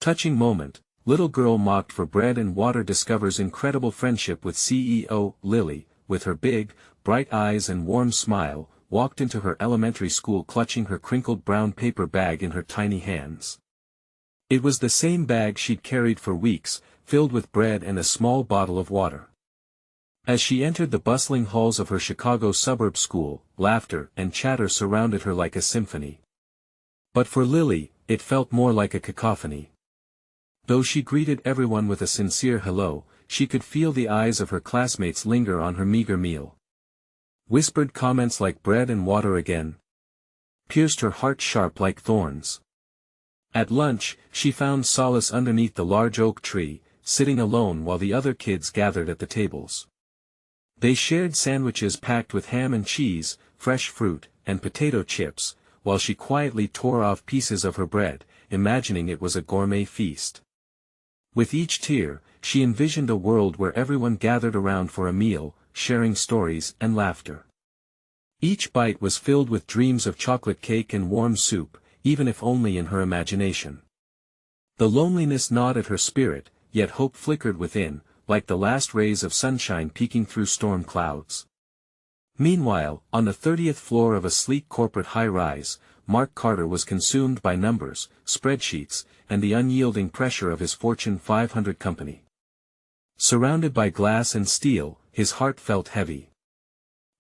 Touching moment, little girl mocked for bread and water discovers incredible friendship with CEO, Lily, with her big, bright eyes and warm smile, walked into her elementary school clutching her crinkled brown paper bag in her tiny hands. It was the same bag she'd carried for weeks, filled with bread and a small bottle of water. As she entered the bustling halls of her Chicago suburb school, laughter and chatter surrounded her like a symphony. But for Lily, it felt more like a cacophony. Though she greeted everyone with a sincere hello, she could feel the eyes of her classmates linger on her meager meal. Whispered comments like bread and water again pierced her heart sharp like thorns. At lunch, she found solace underneath the large oak tree, sitting alone while the other kids gathered at the tables. They shared sandwiches packed with ham and cheese, fresh fruit, and potato chips, while she quietly tore off pieces of her bread, imagining it was a gourmet feast. With each tear, she envisioned a world where everyone gathered around for a meal, sharing stories and laughter. Each bite was filled with dreams of chocolate cake and warm soup, even if only in her imagination. The loneliness gnawed at her spirit, yet hope flickered within, like the last rays of sunshine peeking through storm clouds. Meanwhile, on the 30th floor of a sleek corporate high-rise, Mark Carter was consumed by numbers, spreadsheets, and the unyielding pressure of his Fortune 500 company. Surrounded by glass and steel, his heart felt heavy.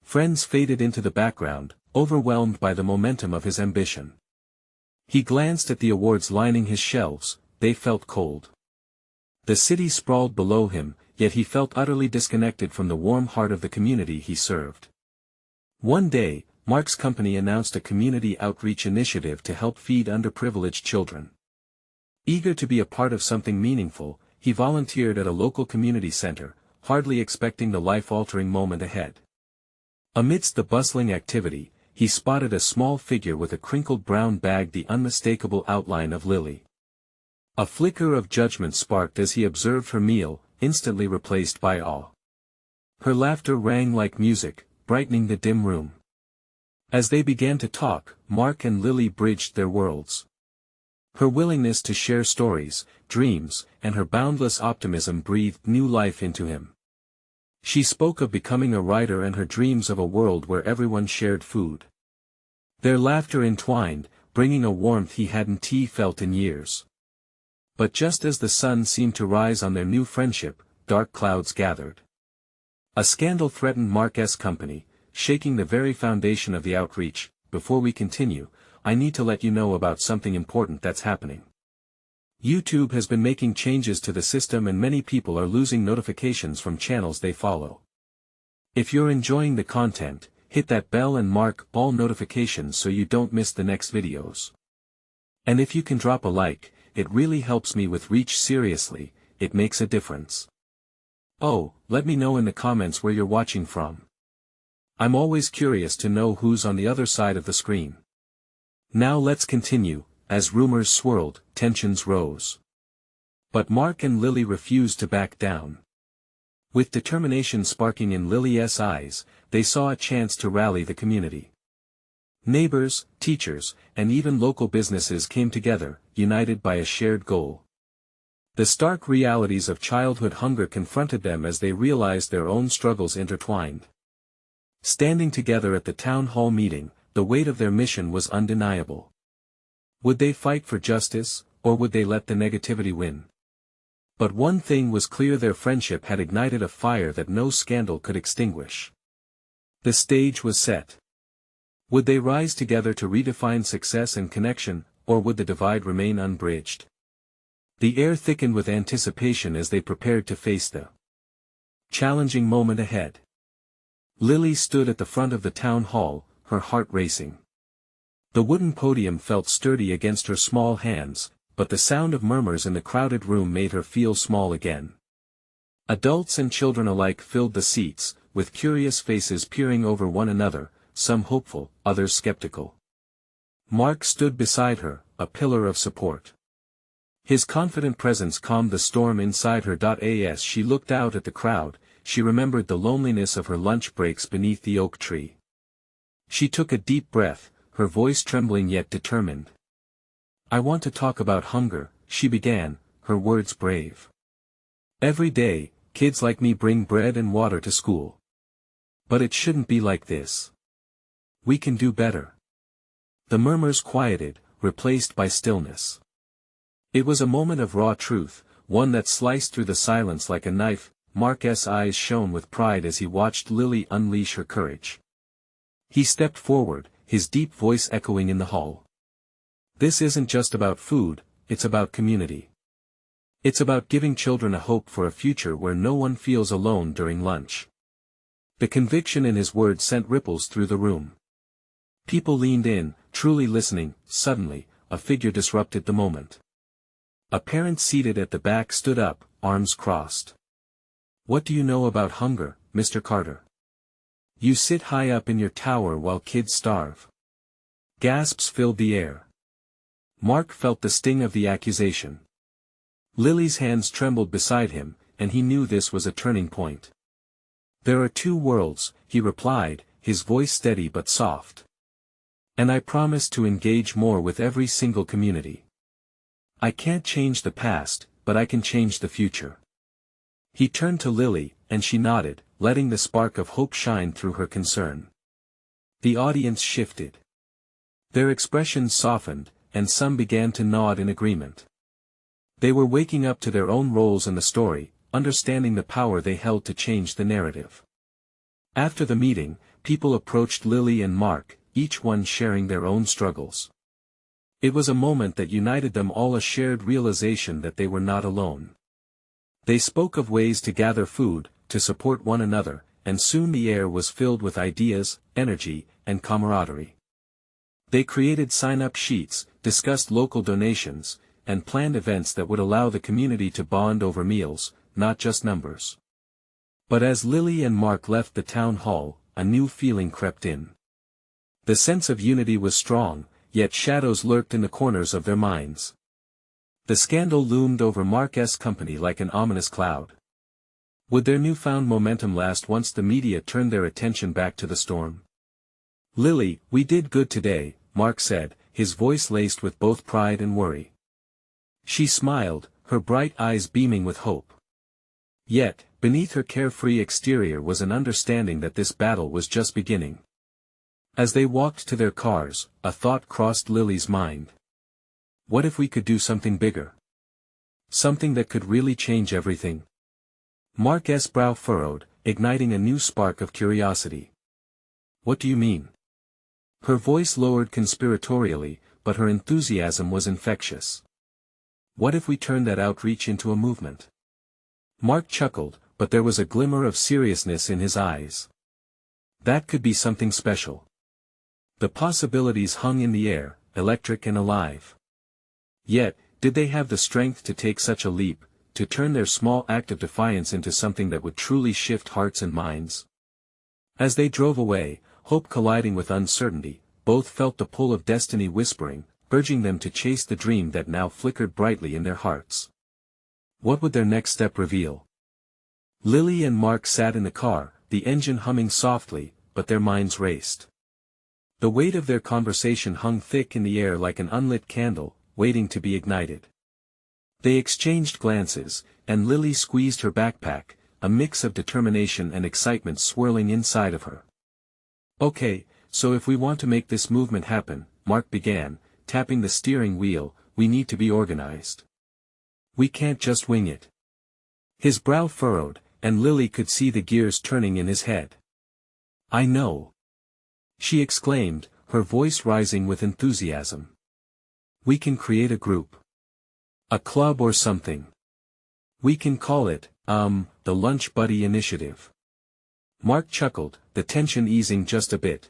Friends faded into the background, overwhelmed by the momentum of his ambition. He glanced at the awards lining his shelves, they felt cold. The city sprawled below him, yet he felt utterly disconnected from the warm heart of the community he served. One day, Mark's company announced a community outreach initiative to help feed underprivileged children. Eager to be a part of something meaningful, he volunteered at a local community center, hardly expecting the life-altering moment ahead. Amidst the bustling activity, he spotted a small figure with a crinkled brown bag, the unmistakable outline of Lily. A flicker of judgment sparked as he observed her meal, instantly replaced by awe. Her laughter rang like music, brightening the dim room. As they began to talk, Mark and Lily bridged their worlds. Her willingness to share stories, dreams, and her boundless optimism breathed new life into him. She spoke of becoming a writer and her dreams of a world where everyone shared food. Their laughter entwined, bringing a warmth he hadn't felt in years. But just as the sun seemed to rise on their new friendship, dark clouds gathered. A scandal threatened Mark's company, shaking the very foundation of the outreach. Before we continue, I need to let you know about something important that's happening. YouTube has been making changes to the system and many people are losing notifications from channels they follow. If you're enjoying the content, hit that bell and mark all notifications so you don't miss the next videos. And if you can drop a like, it really helps me with reach. Seriously, it makes a difference. Oh, let me know in the comments where you're watching from. I'm always curious to know who's on the other side of the screen. Now let's continue. As rumors swirled, tensions rose. But Mark and Lily refused to back down. With determination sparking in Lily's eyes, they saw a chance to rally the community. Neighbors, teachers, and even local businesses came together, united by a shared goal. The stark realities of childhood hunger confronted them as they realized their own struggles intertwined. Standing together at the town hall meeting, the weight of their mission was undeniable. Would they fight for justice, or would they let the negativity win? But one thing was clear: their friendship had ignited a fire that no scandal could extinguish. The stage was set. Would they rise together to redefine success and connection, or would the divide remain unbridged? The air thickened with anticipation as they prepared to face the challenging moment ahead. Lily stood at the front of the town hall, her heart racing. The wooden podium felt sturdy against her small hands, but the sound of murmurs in the crowded room made her feel small again. Adults and children alike filled the seats, with curious faces peering over one another, some hopeful, others skeptical. Mark stood beside her, a pillar of support. His confident presence calmed the storm inside her. As she looked out at the crowd, she remembered the loneliness of her lunch breaks beneath the oak tree. She took a deep breath, her voice trembling yet determined. "I want to talk about hunger," she began, her words brave. Every day, kids like me bring bread and water to school. But it shouldn't be like this. We can do better. The murmurs quieted, replaced by stillness. It was a moment of raw truth, one that sliced through the silence like a knife. Mark's eyes shone with pride as he watched Lily unleash her courage. He stepped forward, his deep voice echoing in the hall. This isn't just about food, it's about community. It's about giving children a hope for a future where no one feels alone during lunch. The conviction in his words sent ripples through the room. People leaned in, truly listening. Suddenly, a figure disrupted the moment. A parent seated at the back stood up, arms crossed. What do you know about hunger, Mr. Carter? You sit high up in your tower while kids starve. Gasps filled the air. Mark felt the sting of the accusation. Lily's hands trembled beside him, and he knew this was a turning point. There are two worlds, he replied, his voice steady but soft. And I promise to engage more with every single community. I can't change the past, but I can change the future. He turned to Lily, and she nodded, letting the spark of hope shine through her concern. The audience shifted. Their expressions softened, and some began to nod in agreement. They were waking up to their own roles in the story, understanding the power they held to change the narrative. After the meeting, people approached Lily and Mark, each one sharing their own struggles. It was a moment that united them all, a shared realization that they were not alone. They spoke of ways to gather food, to support one another, and soon the air was filled with ideas, energy, and camaraderie. They created sign-up sheets, discussed local donations, and planned events that would allow the community to bond over meals, not just numbers. But as Lily and Mark left the town hall, a new feeling crept in. The sense of unity was strong, yet shadows lurked in the corners of their minds. The scandal loomed over Mark's company like an ominous cloud. Would their newfound momentum last once the media turned their attention back to the storm? Lily, we did good today, Mark said, his voice laced with both pride and worry. She smiled, her bright eyes beaming with hope. Yet, beneath her carefree exterior was an understanding that this battle was just beginning. As they walked to their cars, a thought crossed Lily's mind. What if we could do something bigger? Something that could really change everything? Mark's brow furrowed, igniting a new spark of curiosity. What do you mean? Her voice lowered conspiratorially, but her enthusiasm was infectious. What if we turned that outreach into a movement? Mark chuckled, but there was a glimmer of seriousness in his eyes. That could be something special. The possibilities hung in the air, electric and alive. Yet, did they have the strength to take such a leap, to turn their small act of defiance into something that would truly shift hearts and minds? As they drove away, hope colliding with uncertainty, both felt the pull of destiny whispering, urging them to chase the dream that now flickered brightly in their hearts. What would their next step reveal? Lily and Mark sat in the car, the engine humming softly, but their minds raced. The weight of their conversation hung thick in the air like an unlit candle, waiting to be ignited. They exchanged glances, and Lily squeezed her backpack, a mix of determination and excitement swirling inside of her. Okay, so if we want to make this movement happen, Mark began, tapping the steering wheel, we need to be organized. We can't just wing it. His brow furrowed, and Lily could see the gears turning in his head. I know. She exclaimed, her voice rising with enthusiasm. We can create a group. A club or something. We can call it, the Lunch Buddy Initiative. Mark chuckled, the tension easing just a bit.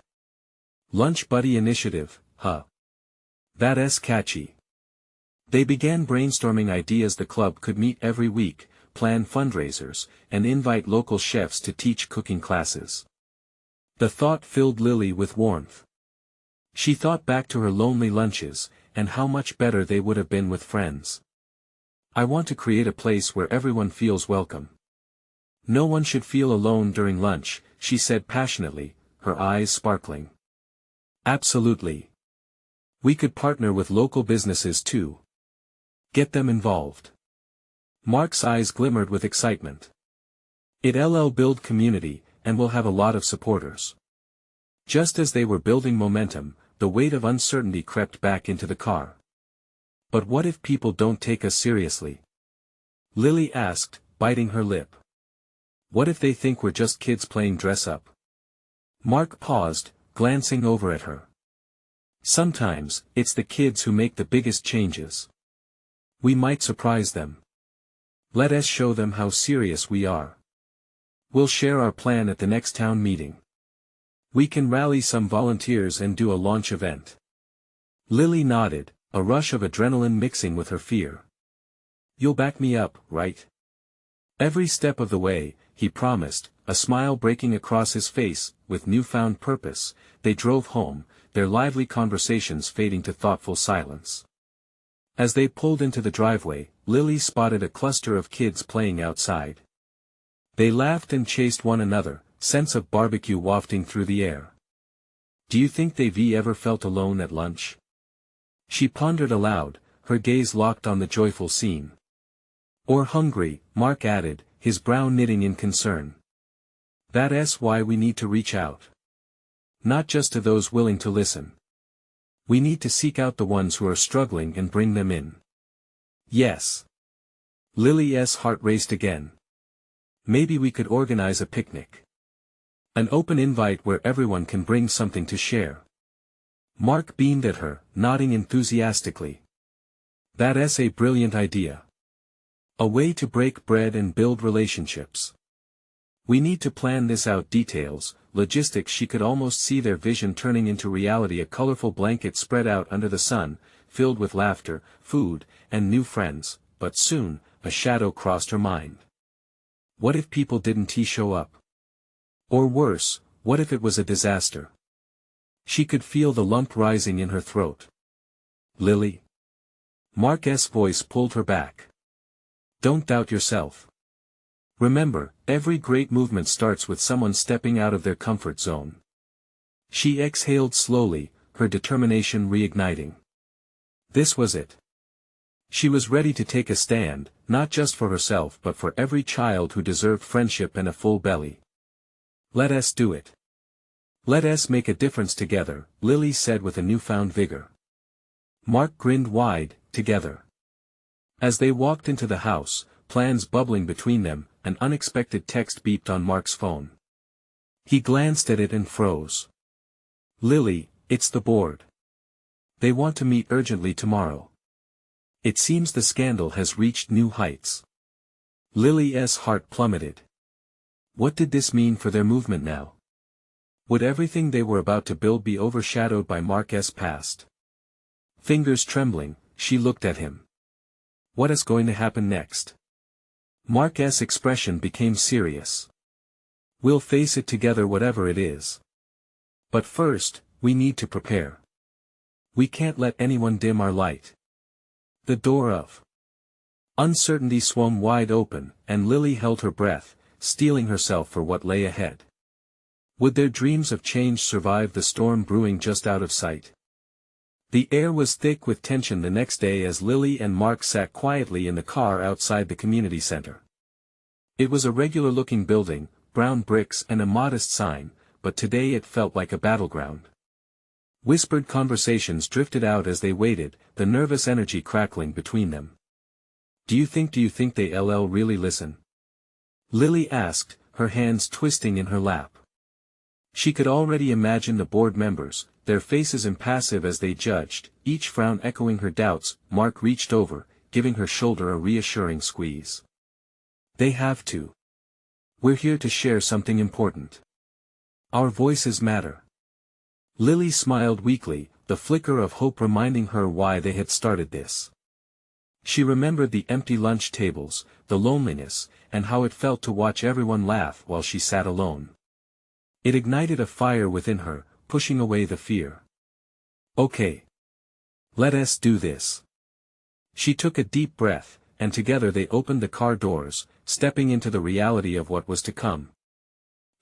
Lunch Buddy Initiative, huh? That's catchy. They began brainstorming ideas. The club could meet every week, plan fundraisers, and invite local chefs to teach cooking classes. The thought filled Lily with warmth. She thought back to her lonely lunches, and how much better they would have been with friends. I want to create a place where everyone feels welcome. No one should feel alone during lunch, she said passionately, her eyes sparkling. Absolutely. We could partner with local businesses too. Get them involved. Mark's eyes glimmered with excitement. It'll build community, and we'll have a lot of supporters. Just as they were building momentum, the weight of uncertainty crept back into the car. But what if people don't take us seriously? Lily asked, biting her lip. What if they think we're just kids playing dress-up? Mark paused, glancing over at her. Sometimes, it's the kids who make the biggest changes. We might surprise them. Let us show them how serious we are. We'll share our plan at the next town meeting. We can rally some volunteers and do a launch event. Lily nodded, a rush of adrenaline mixing with her fear. You'll back me up, right? Every step of the way, he promised, a smile breaking across his face. With newfound purpose, they drove home, their lively conversations fading to thoughtful silence. As they pulled into the driveway, Lily spotted a cluster of kids playing outside. They laughed and chased one another, scents of barbecue wafting through the air. Do you think they've ever felt alone at lunch? She pondered aloud, her gaze locked on the joyful scene. Or hungry, Mark added, his brow knitting in concern. That's why we need to reach out. Not just to those willing to listen. We need to seek out the ones who are struggling and bring them in. Yes. Lily's heart raced again. Maybe we could organize a picnic. An open invite where everyone can bring something to share. Mark beamed at her, nodding enthusiastically. That's a brilliant idea. A way to break bread and build relationships. We need to plan this out. Details, logistics. She could almost see their vision turning into reality, a colorful blanket spread out under the sun, filled with laughter, food, and new friends, but soon, a shadow crossed her mind. What if people didn't show up? Or worse, what if it was a disaster? She could feel the lump rising in her throat. Lily? Mark's voice pulled her back. Don't doubt yourself. Remember, every great movement starts with someone stepping out of their comfort zone. She exhaled slowly, her determination reigniting. This was it. She was ready to take a stand, not just for herself but for every child who deserved friendship and a full belly. Let us do it. Let us make a difference together, Lily said with a newfound vigor. Mark grinned wide, together. As they walked into the house, plans bubbling between them, an unexpected text beeped on Mark's phone. He glanced at it and froze. Lily, it's the board. They want to meet urgently tomorrow. It seems the scandal has reached new heights. Lily's heart plummeted. What did this mean for their movement now? Would everything they were about to build be overshadowed by Mark's past? Fingers trembling, she looked at him. What is going to happen next? Mark's expression became serious. We'll face it together whatever it is. But first, we need to prepare. We can't let anyone dim our light. The door of uncertainty swung wide open, and Lily held her breath, steeling herself for what lay ahead. Would their dreams of change survive the storm brewing just out of sight? The air was thick with tension the next day as Lily and Mark sat quietly in the car outside the community center. It was a regular-looking building, brown bricks and a modest sign, but today it felt like a battleground. Whispered conversations drifted out as they waited, the nervous energy crackling between them. Do you think they'll really listen? Lily asked, her hands twisting in her lap. She could already imagine the board members, their faces impassive as they judged, each frown echoing her doubts. Mark reached over, giving her shoulder a reassuring squeeze. They have to. We're here to share something important. Our voices matter. Lily smiled weakly, the flicker of hope reminding her why they had started this. She remembered the empty lunch tables, the loneliness, and how it felt to watch everyone laugh while she sat alone. It ignited a fire within her, pushing away the fear. Okay. Let us do this. She took a deep breath, and together they opened the car doors, stepping into the reality of what was to come.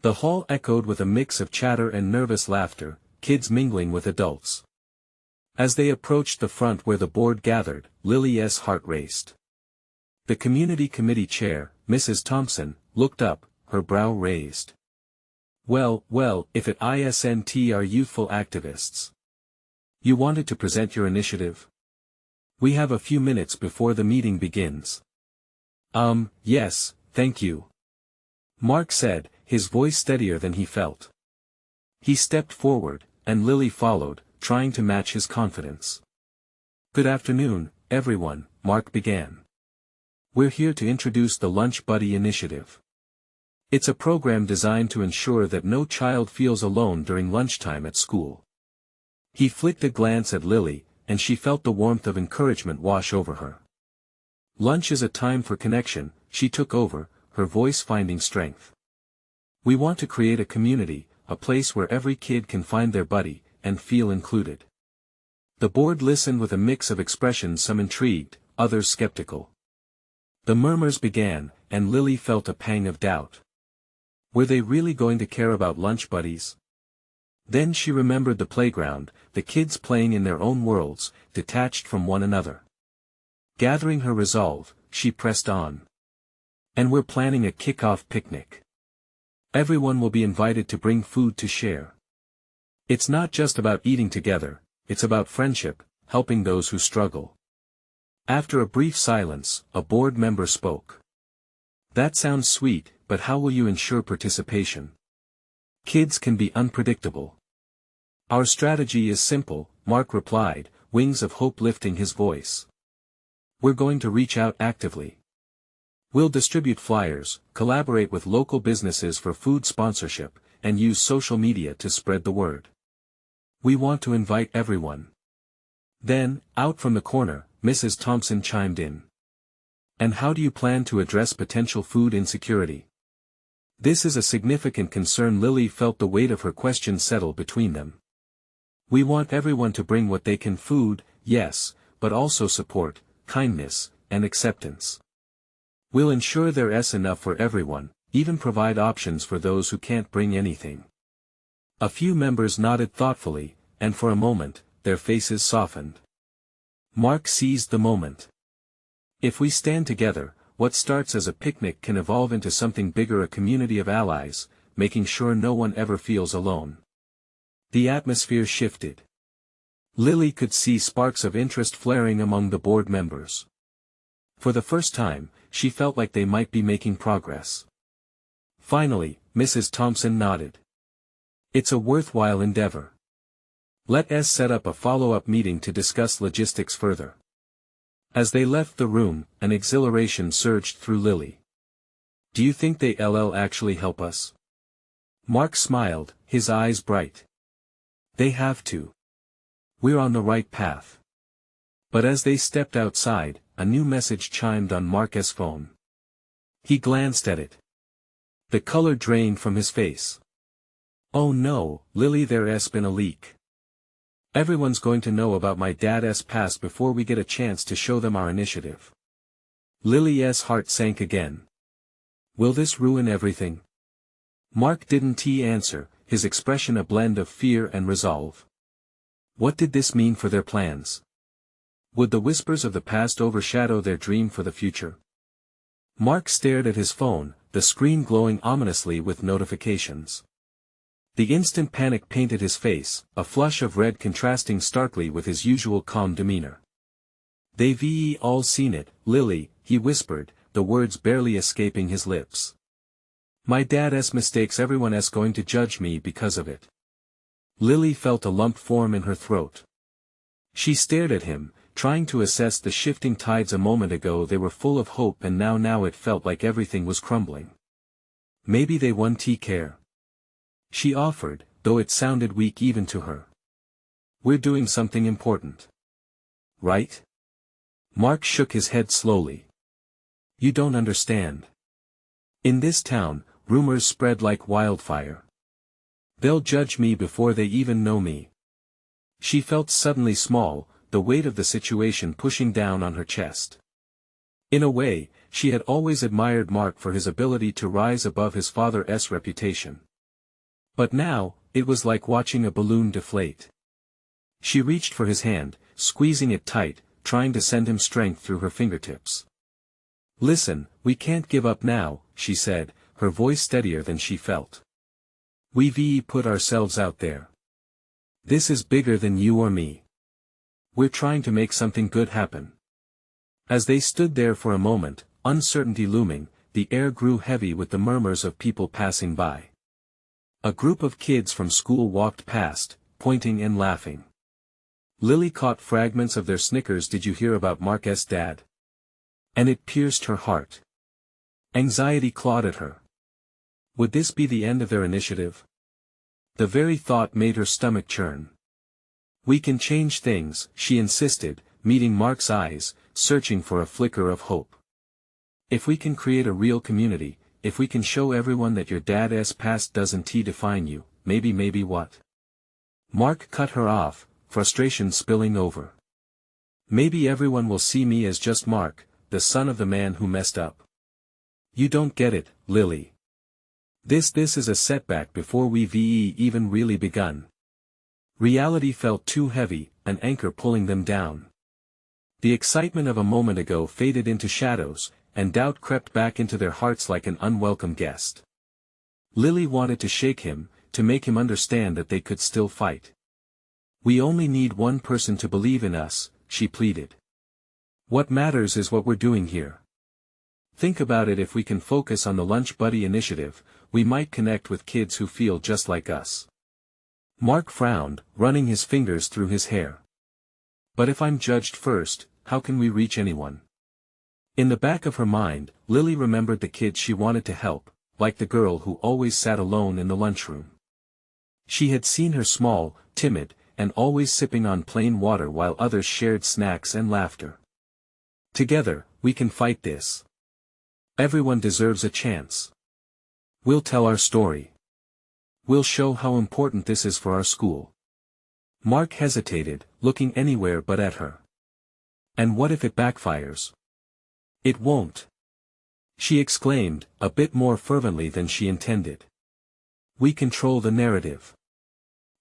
The hall echoed with a mix of chatter and nervous laughter, kids mingling with adults. As they approached the front where the board gathered, Lily's heart raced. The community committee chair, Mrs. Thompson, looked up, her brow raised. Well, if it isn't our youthful activists. You wanted to present your initiative? We have a few minutes before the meeting begins. Yes, thank you. Mark said, his voice steadier than he felt. He stepped forward, and Lily followed, trying to match his confidence. Good afternoon, everyone, Mark began. We're here to introduce the Lunch Buddy Initiative. It's a program designed to ensure that no child feels alone during lunchtime at school. He flicked a glance at Lily, and she felt the warmth of encouragement wash over her. Lunch is a time for connection, she took over, her voice finding strength. We want to create a community, a place where every kid can find their buddy, and feel included. The board listened with a mix of expressions, some intrigued, others skeptical. The murmurs began, and Lily felt a pang of doubt. Were they really going to care about lunch buddies? Then she remembered the playground, the kids playing in their own worlds, detached from one another. Gathering her resolve, she pressed on. And we're planning a kick-off picnic. Everyone will be invited to bring food to share. It's not just about eating together, it's about friendship, helping those who struggle. After a brief silence, a board member spoke. That sounds sweet, but how will you ensure participation? Kids can be unpredictable. Our strategy is simple, Mark replied, wings of hope lifting his voice. We're going to reach out actively. We'll distribute flyers, collaborate with local businesses for food sponsorship, and use social media to spread the word. We want to invite everyone. Then, out from the corner, Mrs. Thompson chimed in. And how do you plan to address potential food insecurity? This is a significant concern. Lily felt the weight of her question settle between them. We want everyone to bring what they can, food, yes, but also support, kindness, and acceptance. We'll ensure there's enough for everyone, even provide options for those who can't bring anything. A few members nodded thoughtfully, and for a moment, their faces softened. Mark seized the moment. If we stand together, what starts as a picnic can evolve into something bigger, a community of allies, making sure no one ever feels alone. The atmosphere shifted. Lily could see sparks of interest flaring among the board members. For the first time, she felt like they might be making progress. Finally, Mrs. Thompson nodded. It's a worthwhile endeavor. Let's set up a follow-up meeting to discuss logistics further. As they left the room, an exhilaration surged through Lily. Do you think they'll actually help us? Mark smiled, his eyes bright. They have to. We're on the right path. But as they stepped outside, a new message chimed on Mark's phone. He glanced at it. The color drained from his face. Oh no, Lily, there's been a leak. Everyone's going to know about my dad's past before we get a chance to show them our initiative. Lily's heart sank again. Will this ruin everything? Mark didn't answer, his expression a blend of fear and resolve. What did this mean for their plans? Would the whispers of the past overshadow their dream for the future? Mark stared at his phone, the screen glowing ominously with notifications. The instant panic painted his face, a flush of red contrasting starkly with his usual calm demeanor. They've all seen it, Lily, he whispered, the words barely escaping his lips. My dad's mistakes, everyone's going to judge me because of it. Lily felt a lump form in her throat. She stared at him, trying to assess the shifting tides. A moment ago they were full of hope, and now it felt like everything was crumbling. Maybe they won't care. She offered, though it sounded weak even to her. We're doing something important. Right? Mark shook his head slowly. You don't understand. In this town, rumors spread like wildfire. They'll judge me before they even know me. She felt suddenly small, the weight of the situation pushing down on her chest. In a way, she had always admired Mark for his ability to rise above his father's reputation. But now, it was like watching a balloon deflate. She reached for his hand, squeezing it tight, trying to send him strength through her fingertips. "Listen, we can't give up now," she said, her voice steadier than she felt. "We've put ourselves out there. This is bigger than you or me. We're trying to make something good happen." As they stood there for a moment, uncertainty looming, the air grew heavy with the murmurs of people passing by. A group of kids from school walked past, pointing and laughing. Lily caught fragments of their snickers. "Did you hear about Mark's dad?" And it pierced her heart. Anxiety clawed at her. Would this be the end of their initiative? The very thought made her stomach churn. "We can change things," she insisted, meeting Mark's eyes, searching for a flicker of hope. "If we can create a real community, if we can show everyone that your dad's past doesn't define you, maybe what?" Mark cut her off, frustration spilling over. "Maybe everyone will see me as just Mark, the son of the man who messed up." "You don't get it, Lily. This is a setback before we've even really begun." Reality felt too heavy, an anchor pulling them down. The excitement of a moment ago faded into shadows, and doubt crept back into their hearts like an unwelcome guest. Lily wanted to shake him, to make him understand that they could still fight. "We only need one person to believe in us," she pleaded. "What matters is what we're doing here. Think about it, if we can focus on the Lunch Buddy initiative, we might connect with kids who feel just like us." Mark frowned, running his fingers through his hair. "But if I'm judged first, how can we reach anyone?" In the back of her mind, Lily remembered the kids she wanted to help, like the girl who always sat alone in the lunchroom. She had seen her small, timid, and always sipping on plain water while others shared snacks and laughter. "Together, we can fight this. Everyone deserves a chance. We'll tell our story. We'll show how important this is for our school." Mark hesitated, looking anywhere but at her. "And what if it backfires?" "It won't," she exclaimed, a bit more fervently than she intended. "We control the narrative.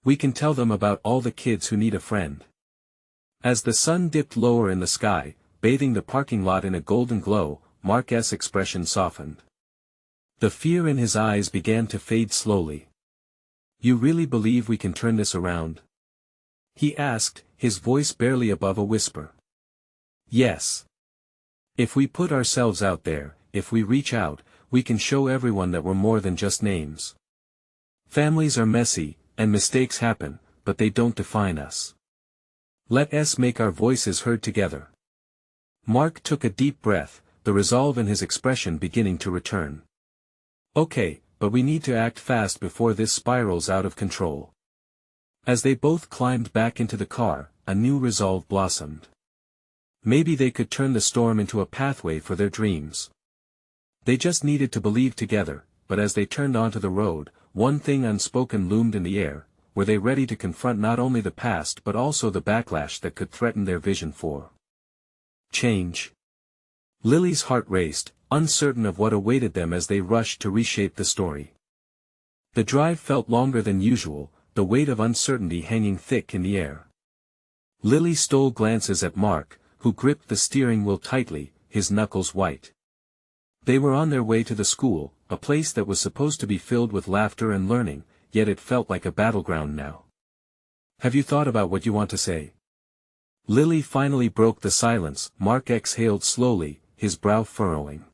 We can tell them about all the kids who need a friend." As the sun dipped lower in the sky, bathing the parking lot in a golden glow, Mark's expression softened. The fear in his eyes began to fade slowly. "You really believe we can turn this around?" he asked, his voice barely above a whisper. "Yes. If we put ourselves out there, if we reach out, we can show everyone that we're more than just names. Families are messy, and mistakes happen, but they don't define us. Let us make our voices heard together." Mark took a deep breath, the resolve in his expression beginning to return. "Okay, but we need to act fast before this spirals out of control." As they both climbed back into the car, a new resolve blossomed. Maybe they could turn the storm into a pathway for their dreams. They just needed to believe together, but as they turned onto the road, one thing unspoken loomed in the air: were they ready to confront not only the past but also the backlash that could threaten their vision for change? Lily's heart raced, uncertain of what awaited them as they rushed to reshape the story. The drive felt longer than usual, the weight of uncertainty hanging thick in the air. Lily stole glances at Mark, who gripped the steering wheel tightly, his knuckles white. They were on their way to the school, a place that was supposed to be filled with laughter and learning, yet it felt like a battleground now. "Have you thought about what you want to say?" Lily finally broke the silence. Mark exhaled slowly, his brow furrowing.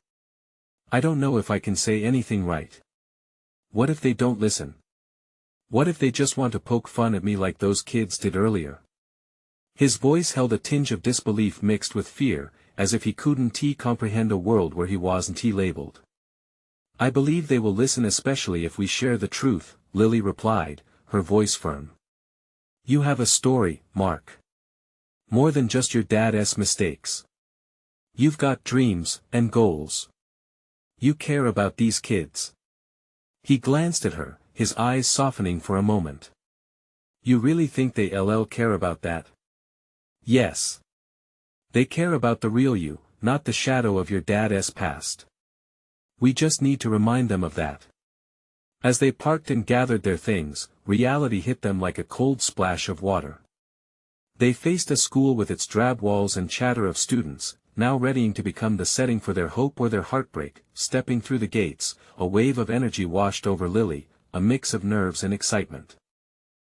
"I don't know if I can say anything right. What if they don't listen? What if they just want to poke fun at me like those kids did earlier?" His voice held a tinge of disbelief mixed with fear, as if he couldn't comprehend a world where he wasn't labeled. "I believe they will listen, especially if we share the truth," Lily replied, her voice firm. "You have a story, Mark. More than just your dad's mistakes. You've got dreams and goals. You care about these kids." He glanced at her, his eyes softening for a moment. "You really think they care about that?" "Yes. They care about the real you, not the shadow of your dad's past. We just need to remind them of that." As they parked and gathered their things, reality hit them like a cold splash of water. They faced a school with its drab walls and chatter of students, now readying to become the setting for their hope or their heartbreak. Stepping through the gates, a wave of energy washed over Lily, a mix of nerves and excitement.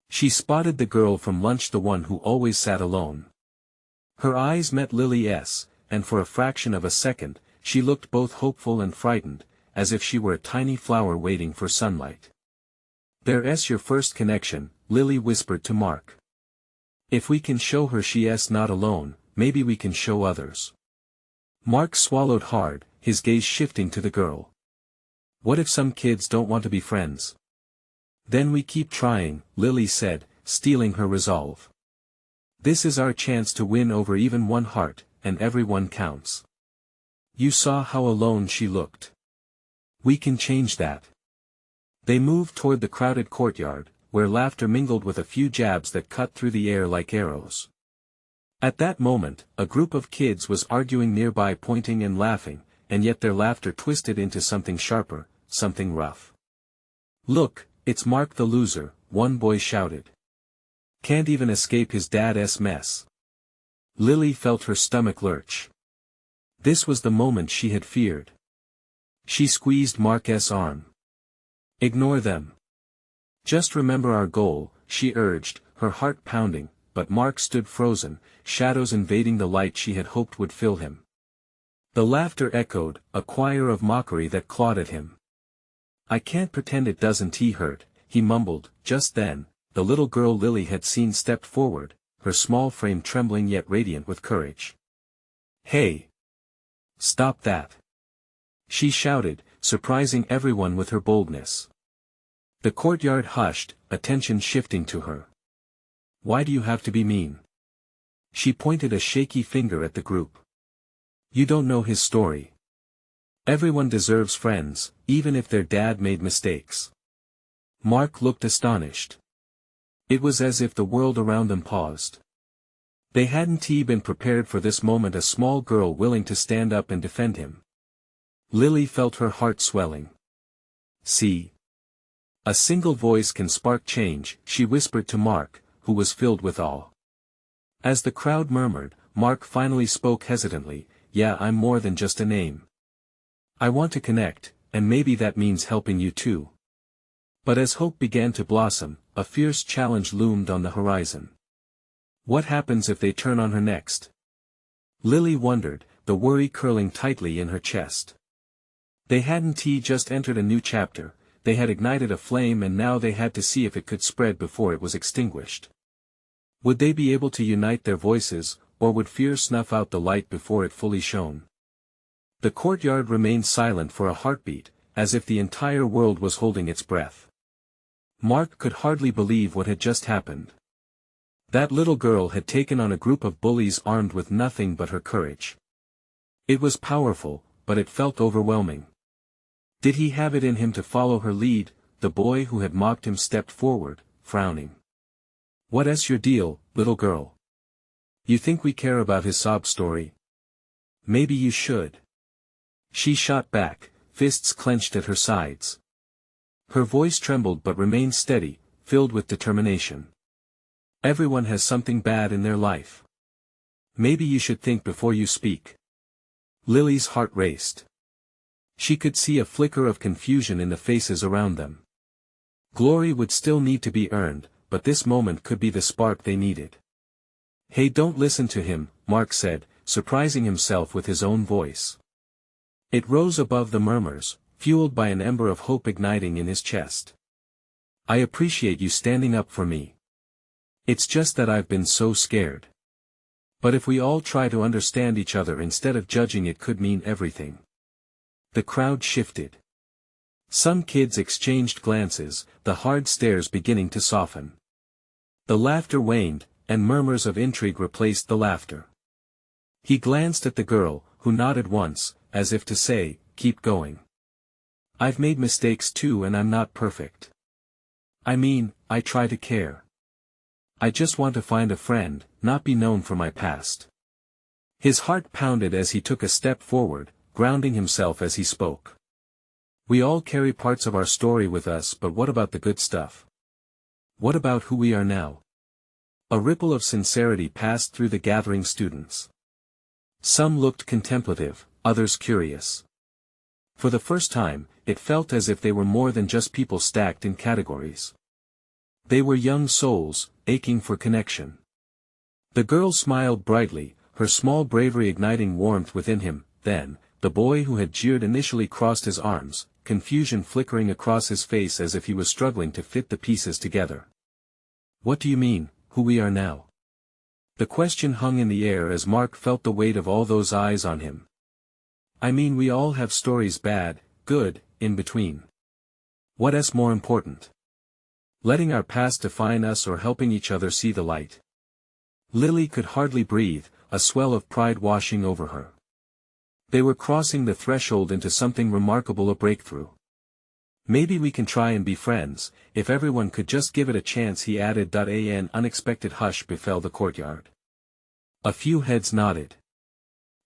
She spotted the girl from lunch, the one who always sat alone. Her eyes met Lily's, and for a fraction of a second, she looked both hopeful and frightened, as if she were a tiny flower waiting for sunlight. "There's your first connection," Lily whispered to Mark. "If we can show her she's not alone, maybe we can show others." Mark swallowed hard, his gaze shifting to the girl. "What if some kids don't want to be friends?" "Then we keep trying," Lily said, steeling her resolve. "This is our chance to win over even one heart, and everyone counts. You saw how alone she looked. We can change that." They moved toward the crowded courtyard, where laughter mingled with a few jabs that cut through the air like arrows. At that moment, a group of kids was arguing nearby, pointing and laughing, and yet their laughter twisted into something sharper, something rough. "Look, it's Mark the loser," one boy shouted. "Can't even escape his dad's mess." Lily felt her stomach lurch. This was the moment she had feared. She squeezed Mark's arm. "Ignore them. Just remember our goal," she urged, her heart pounding, but Mark stood frozen, shadows invading the light she had hoped would fill him. The laughter echoed, a choir of mockery that clawed at him. "I can't pretend it doesn't hurt," he mumbled. Just then, the little girl Lily had seen stepped forward, her small frame trembling yet radiant with courage. "Hey! Stop that!" she shouted, surprising everyone with her boldness. The courtyard hushed, attention shifting to her. "Why do you have to be mean?" She pointed a shaky finger at the group. "You don't know his story. Everyone deserves friends, even if their dad made mistakes." Mark looked astonished. It was as if the world around them paused. They hadn't been prepared for this moment, a small girl willing to stand up and defend him. Lily felt her heart swelling. "See? A single voice can spark change," she whispered to Mark, who was filled with awe. As the crowd murmured, Mark finally spoke hesitantly, "Yeah, I'm more than just a name. I want to connect, and maybe that means helping you too." But as hope began to blossom, a fierce challenge loomed on the horizon. What happens if they turn on her next? Lily wondered, the worry curling tightly in her chest. They hadn't just entered a new chapter, they had ignited a flame, and now they had to see if it could spread before it was extinguished. Would they be able to unite their voices, or would fear snuff out the light before it fully shone? The courtyard remained silent for a heartbeat, as if the entire world was holding its breath. Mark could hardly believe what had just happened. That little girl had taken on a group of bullies armed with nothing but her courage. It was powerful, but it felt overwhelming. Did he have it in him to follow her lead? The boy who had mocked him stepped forward, frowning. "What's your deal, little girl? You think we care about his sob story? Maybe you should." She shot back, fists clenched at her sides. Her voice trembled but remained steady, filled with determination. "Everyone has something bad in their life. Maybe you should think before you speak." Lily's heart raced. She could see a flicker of confusion in the faces around them. Glory would still need to be earned, but this moment could be the spark they needed. "Hey, don't listen to him," Mark said, surprising himself with his own voice. It rose above the murmurs, fueled by an ember of hope igniting in his chest. "I appreciate you standing up for me. It's just that I've been so scared. But if we all try to understand each other instead of judging, it could mean everything." The crowd shifted. Some kids exchanged glances, the hard stares beginning to soften. The laughter waned, and murmurs of intrigue replaced the laughter. He glanced at the girl, who nodded once, as if to say, "Keep going. I've made mistakes too, and I'm not perfect. I mean, I try to care. I just want to find a friend, not be known for my past." His heart pounded as he took a step forward, grounding himself as he spoke. "We all carry parts of our story with us, but what about the good stuff? What about who we are now? A ripple of sincerity passed through the gathering students. Some looked contemplative, others curious. For the first time, it felt as if they were more than just people stacked in categories. They were young souls, aching for connection. The girl smiled brightly, her small bravery igniting warmth within him. Then, the boy who had jeered initially crossed his arms, confusion flickering across his face as if he was struggling to fit the pieces together. "What do you mean, who we are now?" The question hung in the air as Mark felt the weight of all those eyes on him. "I mean, we all have stories, bad, good, in between. What's more important? Letting our past define us or helping each other see the light?" Lily could hardly breathe, a swell of pride washing over her. They were crossing the threshold into something remarkable, a breakthrough. "Maybe we can try and be friends, if everyone could just give it a chance," he added. An unexpected hush befell the courtyard. A few heads nodded.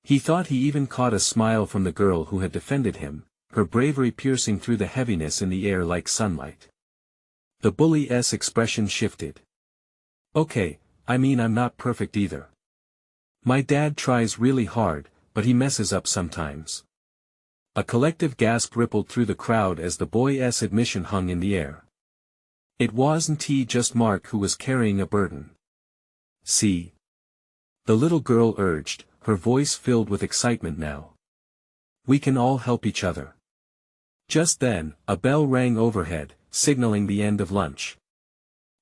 He thought he even caught a smile from the girl who had defended him, her bravery piercing through the heaviness in the air like sunlight. The bully's expression shifted. "Okay, I mean, I'm not perfect either. My dad tries really hard, but he messes up sometimes." A collective gasp rippled through the crowd as the boy's admission hung in the air. It wasn't just Mark who was carrying a burden. "See?" the little girl urged, her voice filled with excitement now. "We can all help each other." Just then, a bell rang overhead, signaling the end of lunch.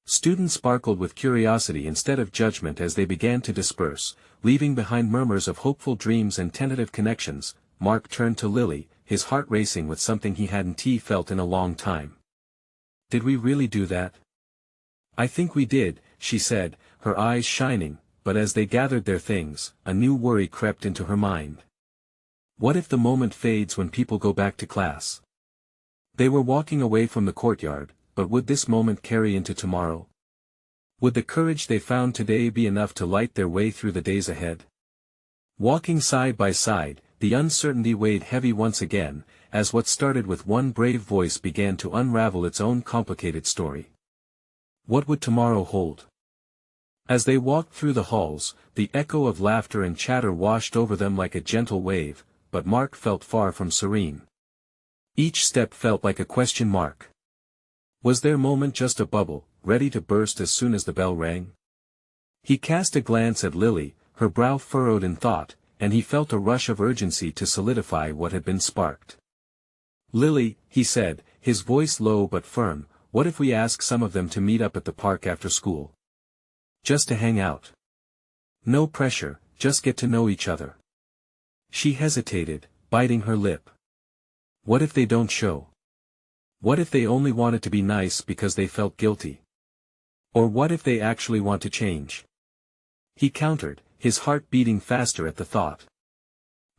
Students sparkled with curiosity instead of judgment as they began to disperse, leaving behind murmurs of hopeful dreams and tentative connections. Mark turned to Lily, his heart racing with something he hadn't felt in a long time. "Did we really do that?" "I think we did," she said, her eyes shining, but as they gathered their things, a new worry crept into her mind. What if the moment fades when people go back to class? They were walking away from the courtyard, but would this moment carry into tomorrow? Would the courage they found today be enough to light their way through the days ahead? Walking side by side, the uncertainty weighed heavy once again, as what started with one brave voice began to unravel its own complicated story. What would tomorrow hold? As they walked through the halls, the echo of laughter and chatter washed over them like a gentle wave, but Mark felt far from serene. Each step felt like a question mark. Was their moment just a bubble, ready to burst as soon as the bell rang? He cast a glance at Lily, her brow furrowed in thought, and he felt a rush of urgency to solidify what had been sparked. "Lily," he said, his voice low but firm, "what if we ask some of them to meet up at the park after school? Just to hang out. No pressure, just get to know each other." She hesitated, biting her lip. What if they don't show? What if they only wanted to be nice because they felt guilty? Or what if they actually want to change? He countered, his heart beating faster at the thought.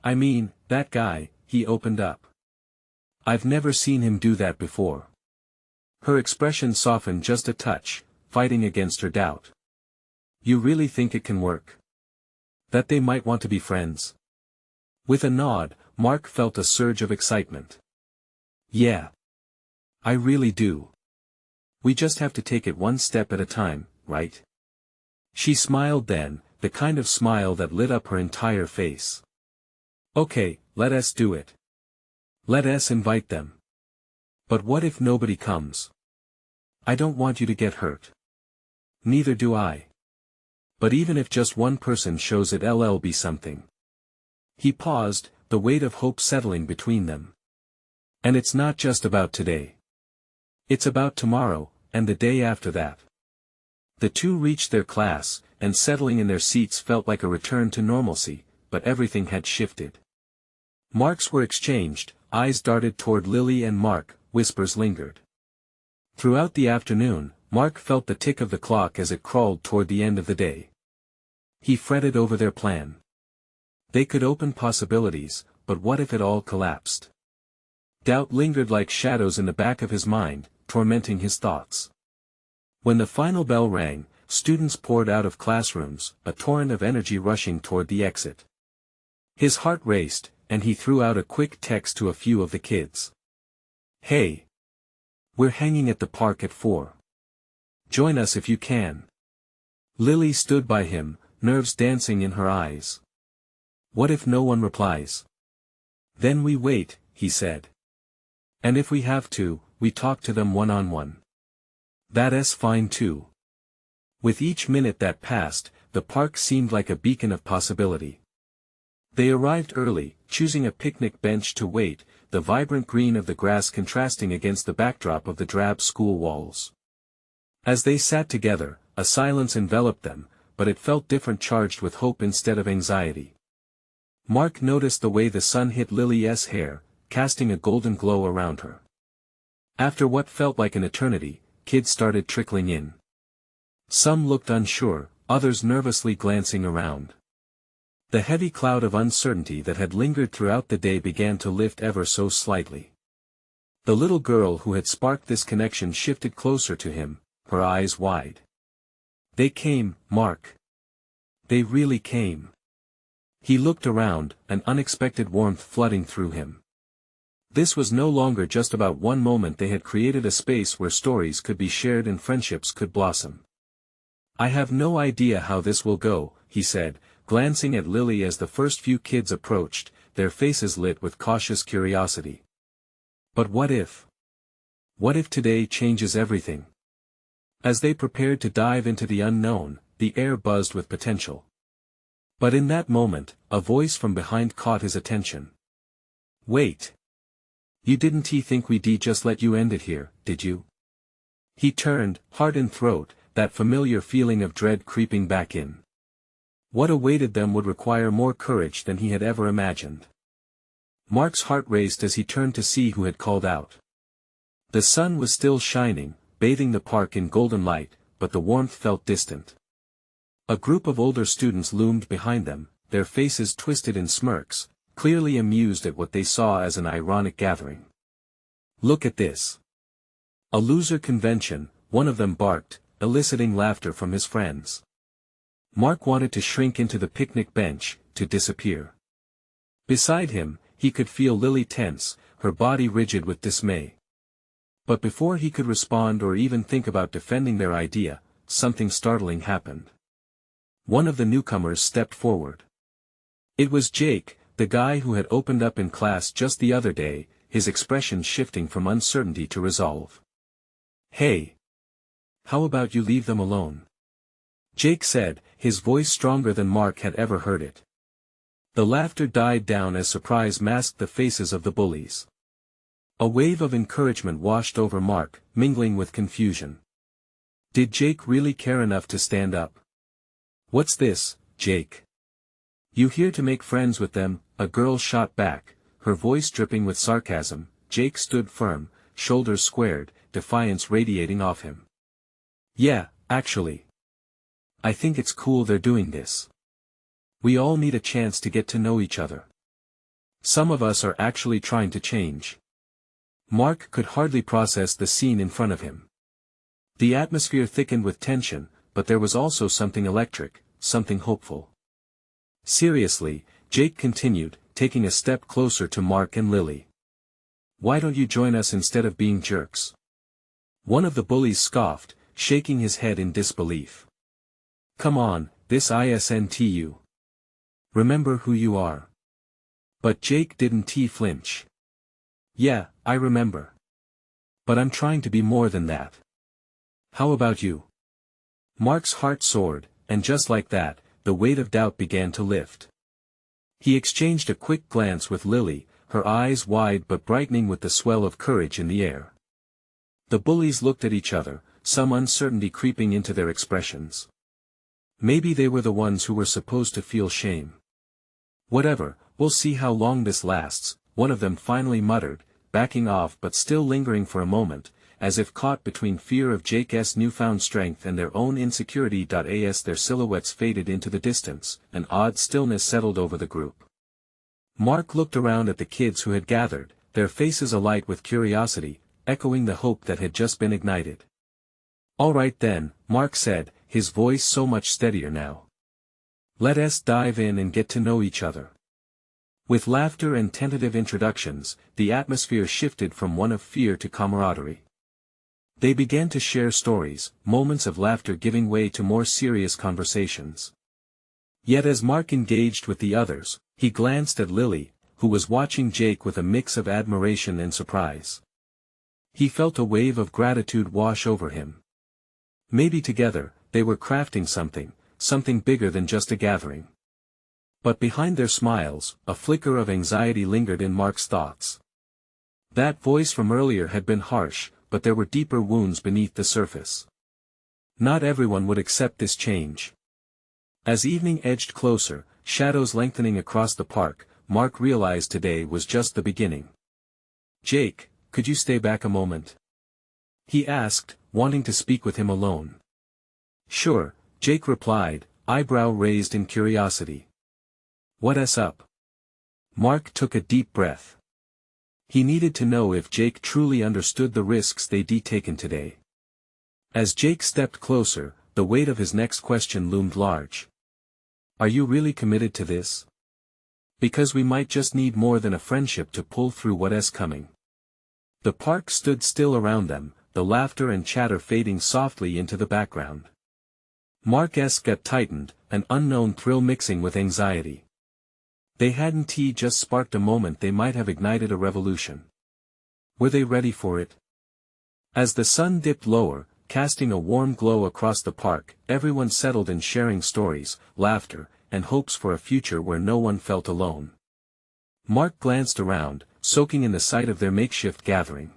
"I mean, that guy," he opened up. "I've never seen him do that before." Her expression softened just a touch, fighting against her doubt. "You really think it can work? That they might want to be friends?" With a nod, Mark felt a surge of excitement. "Yeah. I really do. We just have to take it one step at a time, right?" She smiled then, the kind of smile that lit up her entire face. "Okay, let us do it. Let us invite them. But what if nobody comes? I don't want you to get hurt." "Neither do I. But even if just one person shows, it'll be something." He paused, the weight of hope settling between them. "And it's not just about today. It's about tomorrow, and the day after that." The two reached their class, and settling in their seats felt like a return to normalcy, but everything had shifted. Marks were exchanged, eyes darted toward Lily and Mark, whispers lingered. Throughout the afternoon, Mark felt the tick of the clock as it crawled toward the end of the day. He fretted over their plan. They could open possibilities, but what if it all collapsed? Doubt lingered like shadows in the back of his mind, tormenting his thoughts. When the final bell rang, students poured out of classrooms, a torrent of energy rushing toward the exit. His heart raced, and he threw out a quick text to a few of the kids. "Hey! We're hanging at the park at 4. Join us if you can." Lily stood by him, nerves dancing in her eyes. What if no one replies? Then we wait, he said. And if we have to, we talk to them one-on-one. That's fine too. With each minute that passed, the park seemed like a beacon of possibility. They arrived early, choosing a picnic bench to wait, the vibrant green of the grass contrasting against the backdrop of the drab school walls. As they sat together, a silence enveloped them, but it felt different, charged with hope instead of anxiety. Mark noticed the way the sun hit Lily's hair, casting a golden glow around her. After what felt like an eternity, kids started trickling in. Some looked unsure, others nervously glancing around. The heavy cloud of uncertainty that had lingered throughout the day began to lift ever so slightly. The little girl who had sparked this connection shifted closer to him, her eyes wide. They came, Mark. They really came. He looked around, an unexpected warmth flooding through him. This was no longer just about one moment. They had created a space where stories could be shared and friendships could blossom. I have no idea how this will go, he said, glancing at Lily as the first few kids approached, their faces lit with cautious curiosity. But what if? What if today changes everything? As they prepared to dive into the unknown, the air buzzed with potential. But in that moment, a voice from behind caught his attention. Wait. You didn't think we'd just let you end it here, did you? He turned, heart in throat, that familiar feeling of dread creeping back in. What awaited them would require more courage than he had ever imagined. Mark's heart raced as he turned to see who had called out. The sun was still shining, bathing the park in golden light, but the warmth felt distant. A group of older students loomed behind them, their faces twisted in smirks, clearly amused at what they saw as an ironic gathering. Look at this. A loser convention, one of them barked, eliciting laughter from his friends. Mark wanted to shrink into the picnic bench, to disappear. Beside him, he could feel Lily tense, her body rigid with dismay. But before he could respond or even think about defending their idea, something startling happened. One of the newcomers stepped forward. It was Jake, the guy who had opened up in class just the other day, his expression shifting from uncertainty to resolve. Hey! How about you leave them alone? Jake said, his voice stronger than Mark had ever heard it. The laughter died down as surprise masked the faces of the bullies. A wave of encouragement washed over Mark, mingling with confusion. Did Jake really care enough to stand up? What's this, Jake? You here to make friends with them? A girl shot back, her voice dripping with sarcasm. Jake stood firm, shoulders squared, defiance radiating off him. Yeah, actually. I think it's cool they're doing this. We all need a chance to get to know each other. Some of us are actually trying to change. Mark could hardly process the scene in front of him. The atmosphere thickened with tension, but there was also something electric, something hopeful. Seriously, Jake continued, taking a step closer to Mark and Lily. Why don't you join us instead of being jerks? One of the bullies scoffed, shaking his head in disbelief. Come on, this isn't you. Remember who you are. But Jake didn't flinch. Yeah, I remember. But I'm trying to be more than that. How about you? Mark's heart soared, and just like that, the weight of doubt began to lift. He exchanged a quick glance with Lily, her eyes wide but brightening with the swell of courage in the air. The bullies looked at each other, some uncertainty creeping into their expressions. Maybe they were the ones who were supposed to feel shame. Whatever, we'll see how long this lasts, one of them finally muttered, backing off but still lingering for a moment, as if caught between fear of Jake's newfound strength and their own insecurity. As their silhouettes faded into the distance, an odd stillness settled over the group. Mark looked around at the kids who had gathered, their faces alight with curiosity, echoing the hope that had just been ignited. All right then, Mark said, his voice so much steadier now. Let us dive in and get to know each other. With laughter and tentative introductions, the atmosphere shifted from one of fear to camaraderie. They began to share stories, moments of laughter giving way to more serious conversations. Yet as Mark engaged with the others, he glanced at Lily, who was watching Jake with a mix of admiration and surprise. He felt a wave of gratitude wash over him. Maybe together, they were crafting something bigger than just a gathering. But behind their smiles, a flicker of anxiety lingered in Mark's thoughts. That voice from earlier had been harsh, but there were deeper wounds beneath the surface. Not everyone would accept this change. As evening edged closer, shadows lengthening across the park, Mark realized today was just the beginning. "Jake, could you stay back a moment?" he asked, wanting to speak with him alone. "Sure," Jake replied, eyebrow raised in curiosity. "What's up?" Mark took a deep breath. He needed to know if Jake truly understood the risks they'd taken today. As Jake stepped closer, the weight of his next question loomed large. "Are you really committed to this? Because we might just need more than a friendship to pull through what's coming." The park stood still around them, the laughter and chatter fading softly into the background. Mark's gut tightened, an unknown thrill mixing with anxiety. They hadn't just sparked a moment they might have ignited a revolution. Were they ready for it? As the sun dipped lower, casting a warm glow across the park, everyone settled in sharing stories, laughter, and hopes for a future where no one felt alone. Mark glanced around, soaking in the sight of their makeshift gathering.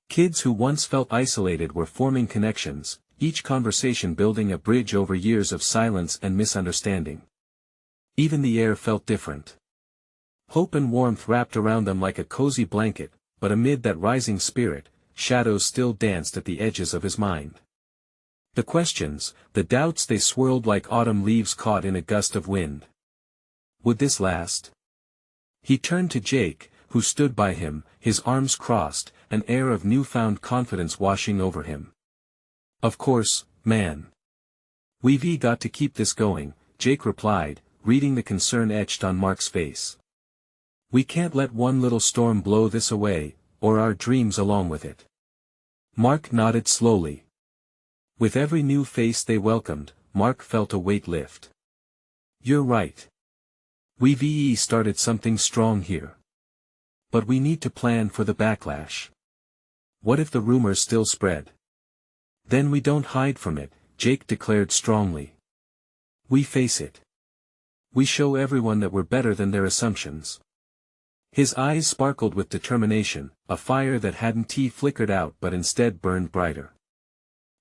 Kids who once felt isolated were forming connections, each conversation building a bridge over years of silence and misunderstanding. Even the air felt different. Hope and warmth wrapped around them like a cozy blanket, but amid that rising spirit, shadows still danced at the edges of his mind. The questions, the doubts, they swirled like autumn leaves caught in a gust of wind. Would this last? He turned to Jake, who stood by him, his arms crossed, an air of newfound confidence washing over him. "Of course, man. We've got to keep this going," Jake replied, reading the concern etched on Mark's face. "We can't let one little storm blow this away, or our dreams along with it." Mark nodded slowly. With every new face they welcomed, Mark felt a weight lift. "You're right. We've started something strong here. But we need to plan for the backlash. What if the rumors still spread? Then we don't hide from it," Jake declared strongly. "We face it. We show everyone that we're better than their assumptions." His eyes sparkled with determination, a fire that hadn't flickered out but instead burned brighter.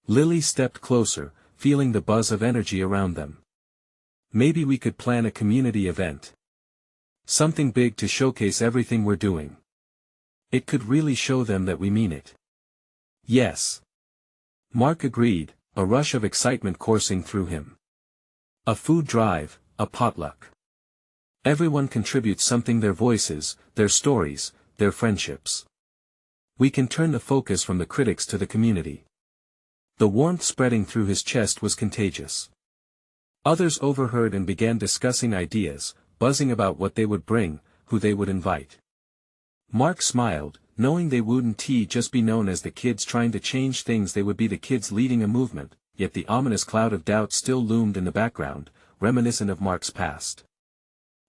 Lily stepped closer, feeling the buzz of energy around them. "Maybe we could plan a community event. Something big to showcase everything we're doing. It could really show them that we mean it." "Yes." Mark agreed, a rush of excitement coursing through him. "A food drive, a potluck. Everyone contributes something, their voices, their stories, their friendships. We can turn the focus from the critics to the community." The warmth spreading through his chest was contagious. Others overheard and began discussing ideas, buzzing about what they would bring, who they would invite. Mark smiled, knowing they wouldn't just be known as the kids trying to change things, they would be the kids leading a movement, yet the ominous cloud of doubt still loomed in the background, reminiscent of Mark's past.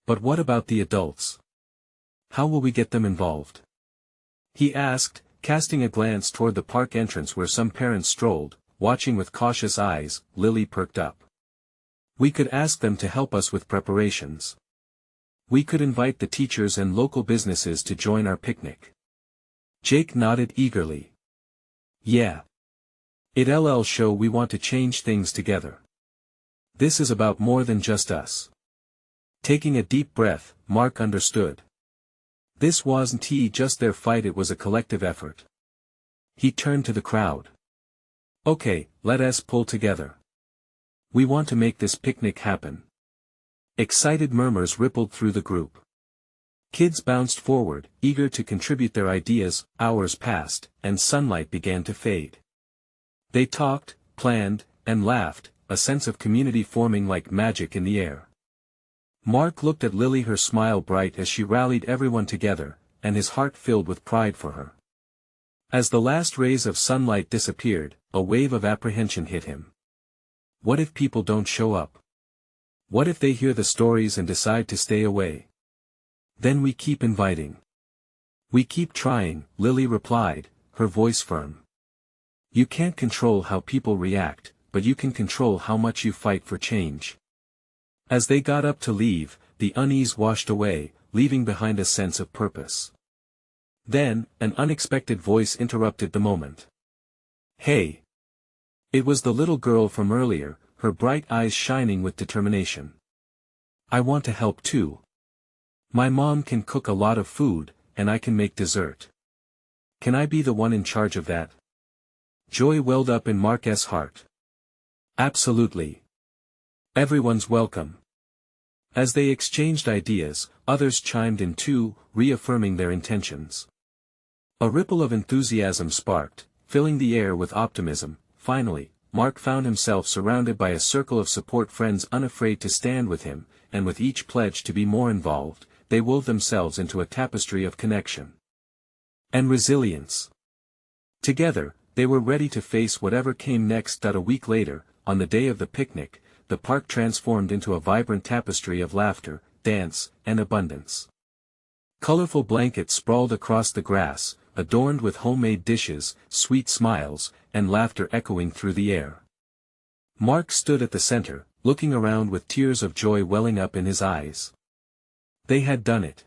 "But what about the adults? How will we get them involved?" he asked, casting a glance toward the park entrance where some parents strolled, watching with cautious eyes. Lily perked up. "We could ask them to help us with preparations. We could invite the teachers and local businesses to join our picnic." Jake nodded eagerly. "Yeah. It'll show we want to change things together. This is about more than just us." Taking a deep breath, Mark understood. This wasn't just their fight, it was a collective effort. He turned to the crowd. "Okay, let us pull together. We want to make this picnic happen." Excited murmurs rippled through the group. Kids bounced forward, eager to contribute their ideas. Hours passed, and sunlight began to fade. They talked, planned, and laughed, a sense of community forming like magic in the air. Mark looked at Lily, her smile bright as she rallied everyone together, and his heart filled with pride for her. As the last rays of sunlight disappeared, a wave of apprehension hit him. What if people don't show up? What if they hear the stories and decide to stay away? Then we keep inviting. We keep trying, Lily replied, her voice firm. You can't control how people react, but you can control how much you fight for change. As they got up to leave, the unease washed away, leaving behind a sense of purpose. Then, an unexpected voice interrupted the moment. Hey! It was the little girl from earlier, her bright eyes shining with determination. I want to help too. My mom can cook a lot of food, and I can make dessert. Can I be the one in charge of that? Joy welled up in Mark's heart. Absolutely. Everyone's welcome. As they exchanged ideas, others chimed in too, reaffirming their intentions. A ripple of enthusiasm sparked, filling the air with optimism. Finally, Mark found himself surrounded by a circle of support friends unafraid to stand with him, and with each pledge to be more involved, they wove themselves into a tapestry of connection and resilience. Together, they were ready to face whatever came next. A week later, on the day of the picnic, the park transformed into a vibrant tapestry of laughter, dance, and abundance. Colorful blankets sprawled across the grass, adorned with homemade dishes, sweet smiles, and laughter echoing through the air. Mark stood at the center, looking around with tears of joy welling up in his eyes. They had done it.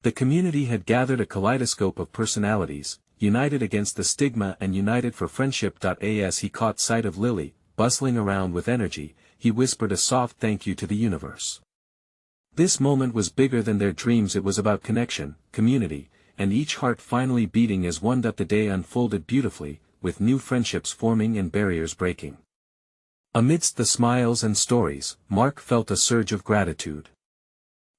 The community had gathered, a kaleidoscope of personalities, united against the stigma and united for friendship. As he caught sight of Lily, bustling around with energy, he whispered a soft thank you to the universe. This moment was bigger than their dreams. It was about connection, community, and each heart finally beating as one. The day unfolded beautifully, with new friendships forming and barriers breaking. Amidst the smiles and stories, Mark felt a surge of gratitude.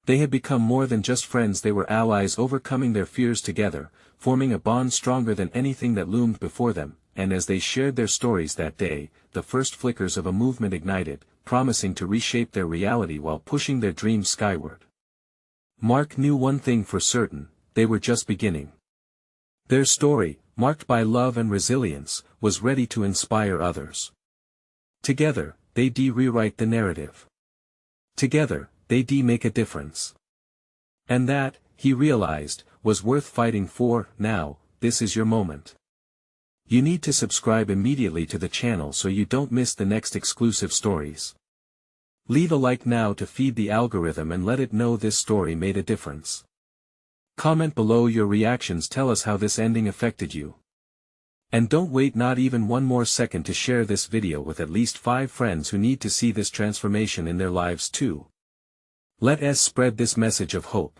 They had become more than just friends, they were allies, overcoming their fears together, forming a bond stronger than anything that loomed before them, and as they shared their stories that day, the first flickers of a movement ignited, promising to reshape their reality while pushing their dreams skyward. Mark knew one thing for certain: they were just beginning. Their story, marked by love and resilience, was ready to inspire others. Together, they'd rewrite the narrative. Together, they'd make a difference. And that, he realized, was worth fighting for. Now, this is your moment. You need to subscribe immediately to the channel so you don't miss the next exclusive stories. Leave a like now to feed the algorithm and let it know this story made a difference. Comment below your reactions, tell us how this ending affected you. And don't wait not even one more second to share this video with at least 5 friends who need to see this transformation in their lives too. Let us spread this message of hope.